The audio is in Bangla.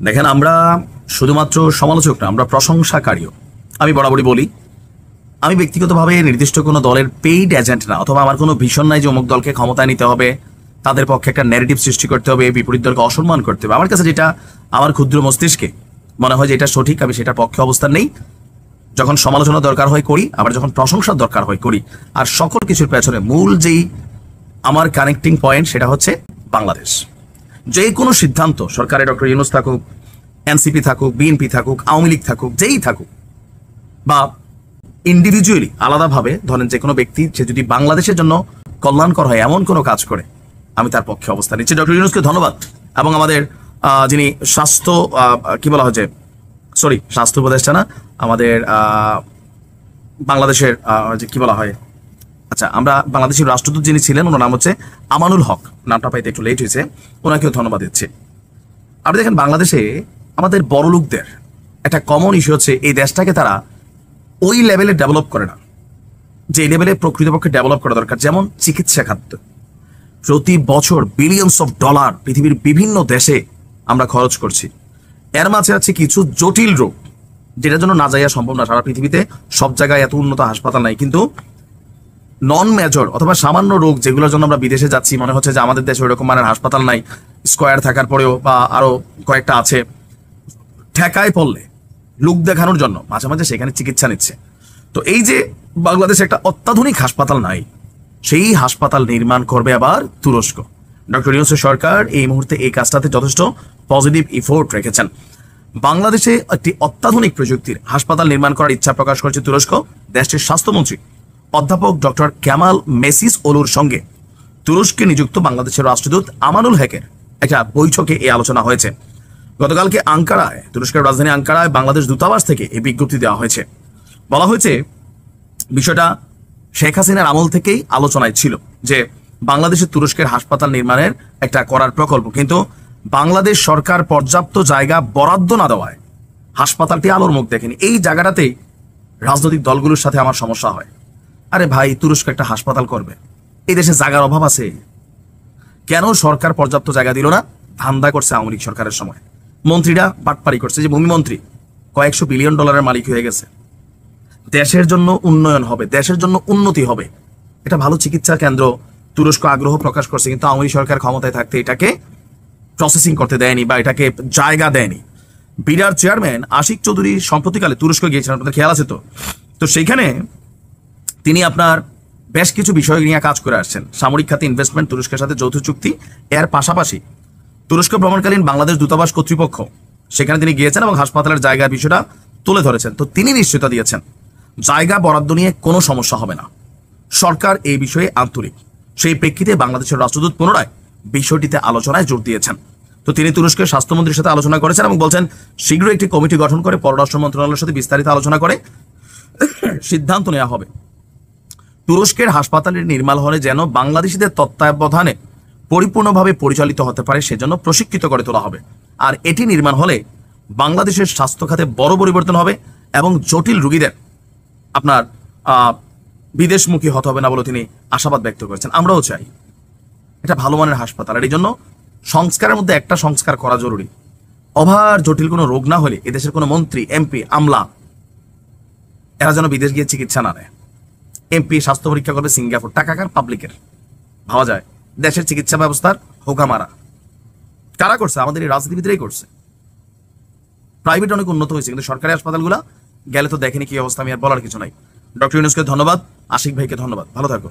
দেখেন, আমরা শুধুমাত্র সমালোচক না, আমরা প্রশংসাকারীও। আমি বরাবরই বলি, আমি ব্যক্তিগতভাবে নির্দিষ্ট কোনো দলের পেইড এজেন্ট না, অথবা আমার কোনো ভীষণ নাই যে অমুক দলকে ক্ষমতায় নিতে হবে, তাদের পক্ষে একটা ন্যারেটিভ সৃষ্টি করতে হবে, বিপরীত দলকে অসম্মান করতে হবে। আমার কাছে যেটা আমার ক্ষুদ্র মস্তিষ্কে মনে হয় যে এটা সঠিক, আমি সেটার পক্ষে অবস্থান নেই। যখন সমালোচনা দরকার হয় করি, আবার যখন প্রশংসার দরকার হয় করি। আর সকল কিছুর পেছনে মূল যেই আমার কানেক্টিং পয়েন্ট, সেটা হচ্ছে বাংলাদেশ। যে কোনো সিদ্ধান্ত, সরকারে ডক্টর ইউনূস থাকুক, এনসিপি থাকুক, বিএনপি থাকুক, আওয়ামী লীগ থাকুক, যেই থাকুক, বা ইন্ডিভিজুয়ালি আলাদাভাবে ধরেন যে কোনো ব্যক্তি, সে যদি বাংলাদেশের জন্য কল্যাণকর হয় এমন কোনো কাজ করে, আমি তার পক্ষে অবস্থান নিচ্ছি। ডক্টর ইউনূসকে ধন্যবাদ। এবং আমাদের যিনি স্বাস্থ্য কি বলা হয়েছে, সরি স্বাস্থ্য উপদেষ্টা না, আমাদের বাংলাদেশের যে কি বলা হয়, আচ্ছা, আমরা বাংলাদেশের রাষ্ট্রদূত যিনি ছিলেন, ওনার নাম হচ্ছে আমানুল হক, নামটা পাইতে একটু লেট হয়েছে, ওনাকেও ধন্যবাদ দিচ্ছি। আপনি দেখেন, বাংলাদেশে আমাদের বড় লোকদের একটা কমন ইস্যু হচ্ছে এই দেশটাকে তারা ওই লেভেলে ডেভেলপ করে না যে লেভেলে প্রকৃতপক্ষে ডেভেলপ করা দরকার। যেমন চিকিৎসা খাদ্য, প্রতি বছর বিলিয়নস অফ ডলার পৃথিবীর বিভিন্ন দেশে আমরা খরচ করছি। এর মাঝে আছে কিছু জটিল রোগ যেটার জন্য না যাইয়া সম্ভব না। সারা পৃথিবীতে সব জায়গায় এত উন্নত হাসপাতাল নাই, কিন্তু নন মেজর অথবা সামান্য রোগ যেগুলোর জন্য আমরা বিদেশে যাচ্ছি, মনে হচ্ছে যে আমাদের দেশে ওইরকম মানের হাসপাতাল নাই, স্কোয়ার থাকার পরেও বা আরো কয়েকটা আছে, ঠেকায় পড়লে লোক দেখানোর জন্য মাঝে মাঝে সেখানে চিকিৎসা নিচ্ছে। তো এই যে বাংলাদেশে একটা অত্যাধুনিক হাসপাতাল নাই, সেই হাসপাতাল নির্মাণ করবে আবার তুরস্ক। ডক্টর ইউনূসের সরকার এই মুহূর্তে এই কাজটাতে যথেষ্ট পজিটিভ এফোর্ট রেখেছেন। বাংলাদেশে একটি অত্যাধুনিক প্রযুক্তির হাসপাতাল নির্মাণ করার ইচ্ছা প্রকাশ করেছে তুরস্ক। দেশটির স্বাস্থ্যমন্ত্রী অধ্যাপক ডক্টর ক্যামাল মেসিস ওলুর সঙ্গে তুরস্কে নিযুক্ত বাংলাদেশের রাষ্ট্রদূত আমানুল হকের একটা বৈঠকে এই আলোচনা হয়েছে। গতকালকে আঙ্কারায়, তুরস্কের রাজধানী আঙ্কারায় বাংলাদেশ দূতাবাস থেকে এই বিজ্ঞপ্তি দেওয়া হয়েছে। বলা হয়েছে বিষয়টা শেখ হাসিনার আমল থেকেই আলোচনায় ছিল যে বাংলাদেশের তুরস্কের হাসপাতাল নির্মাণের একটা করার প্রকল্প, কিন্তু বাংলাদেশ সরকার পর্যাপ্ত জায়গা বরাদ্দ না দেওয়ায় হাসপাতালটি আলোর মুখ দেখেনি। এই জায়গাটাতেই রাজনৈতিক দলগুলোর সাথে আমার সমস্যা হয়। আরে ভাই, তুরস্ক একটা হাসপাতাল করবে, এই দেশে জায়গার অভাব আছে, কেন সরকার পর্যাপ্ত জায়গা দিল না? ধান্দা করছে আওয়ামী লীগ সরকারের সময়, মন্ত্রীরা বাটপারি করছে। যে ভূমিমন্ত্রী কয়েকশো বিলিয়ন ডলারের মালিক হয়ে গেছে। দেশের জন্য উন্নয়ন হবে, দেশের জন্য উন্নতি হবে, এটা ভালো চিকিৎসা কেন্দ্র তুরস্ক আগ্রহ প্রকাশ করছে, কিন্তু আওয়ামী সরকার ক্ষমতায় থাকতে এটাকে প্রসেসিং করতে দেয়নি বা এটাকে জায়গা দেয়নি। বিডার চেয়ারম্যান আশিক চৌধুরী সম্প্রতিকালে তুরস্ক গিয়েছিলেন, আপনাদের খেয়াল আছে তো? তো সেইখানে তিনি আপনার বেশ কিছু বিষয় নিয়ে কাজ করে আসছেন। সামরিক খাতে ইনভেস্টমেন্ট, তুরস্কের সাথে যৌথ চুক্তি, এর পাশাপাশি তুরস্ক ভ্রমণকালীন বাংলাদেশ দূতাবাস কর্তৃপক্ষ সেখানে তিনি গিয়েছেন এবং হাসপাতালের জায়গার বিষয়টা তুলে ধরেছেন। তো তিনি নিশ্চয়তা দিয়েছেন জায়গা বরাদ্দ নিয়ে কোনো সমস্যা হবে না, সরকার এই বিষয়ে আন্তরিক। সেই প্রেক্ষিতে বাংলাদেশের রাষ্ট্রদূত পুনরায় বিষয়টিতে আলোচনায় জোর দিয়েছেন। তো তিনি তুরস্কের স্বাস্থ্যমন্ত্রীর সাথে আলোচনা করেছেন এবং বলছেন শীঘ্রই একটি কমিটি গঠন করে পররাষ্ট্র মন্ত্রণালয়ের সাথে বিস্তারিত আলোচনা করে সিদ্ধান্ত নেওয়া হবে। তুরস্কের হাসপাতালের নির্মাণ হলে যেন বাংলাদেশিদের তত্ত্বাবধানে পরিপূর্ণভাবে পরিচালিত হতে পারে সেজন্য প্রশিক্ষিত করে তোলা হবে। আর এটি নির্মাণ হলে বাংলাদেশের স্বাস্থ্য খাতে বড় পরিবর্তন হবে এবং জটিল রোগীদের আপনার বিদেশমুখী হতে হবে না বলে তিনি আশাবাদ ব্যক্ত করেছেন। আমরাও চাই এটা ভালো মানের হাসপাতাল, আর এই জন্য সংস্কারের মধ্যে একটা সংস্কার করা জরুরি। ওভার জটিল কোনো রোগ না হলে এদেশের কোনো মন্ত্রী, এমপি, আমলা এরা যেন বিদেশ গিয়ে চিকিৎসা না নেয়। এমপি স্বাস্থ্য পরীক্ষা করবে সিঙ্গাপুর, টাকা কার? পাবলিকের। ভাবা যায় দেশের চিকিৎসা ব্যবস্থার হোকা মারা কারা করছে? আমাদের এই রাজনীতিবিদরাই করছে। প্রাইভেট অনেক উন্নত হয়েছে, কিন্তু সরকারি হাসপাতালগুলা গেলে তো দেখেনি কি অবস্থা, আমি আর বলার কিছু নাই। ডক্টর ইউনূসকে ধন্যবাদ, আশিক ভাইকে ধন্যবাদ, ভালো থাকো।